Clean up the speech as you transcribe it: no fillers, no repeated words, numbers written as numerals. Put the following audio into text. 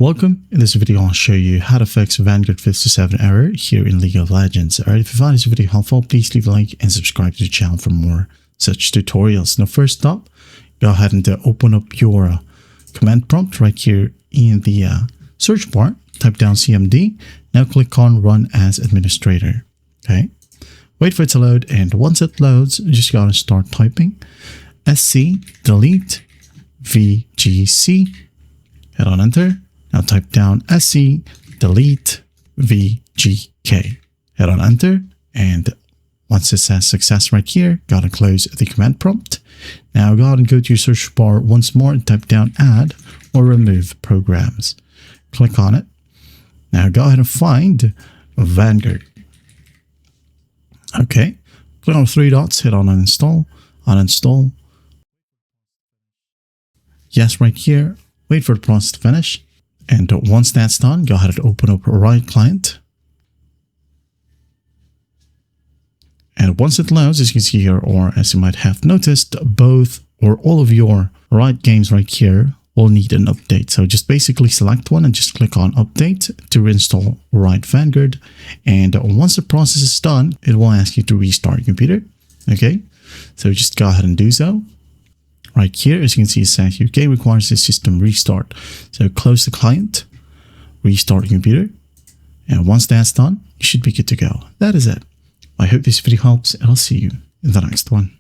Welcome. In this video, I'll show you how to fix Vanguard 57 error here in League of Legends. Alright, if you find this video helpful, please leave a like and subscribe to the channel for more such tutorials. Now, first up, go ahead and open up your command prompt right here in the search bar. Type down CMD. Now click on Run as Administrator. Okay. Wait for it to load, and once it loads, you just gotta start typing SC delete VGC. Hit on enter. Now type down SC delete VGK. Hit on enter, and once it says success right here, gotta close the command prompt. Now go ahead and go to your search bar once more and type down add or remove programs. Click on it. Now go ahead and find Vanguard. Okay, click on the three dots, hit on uninstall, uninstall. Yes, right here. Wait for the process to finish. And once that's done, go ahead and open up Riot Client. And once it loads, as you can see here, or as you might have noticed, both or all of your Riot games right here will need an update. So just basically select one and just click on Update to reinstall Riot Vanguard. And once the process is done, it will ask you to restart your computer. Okay, so just go ahead and do so. Right here, as you can see, it says your game requires a system restart. So close the client, restart your computer, and once that's done, you should be good to go. That is it. I hope this video helps, and I'll see you in the next one.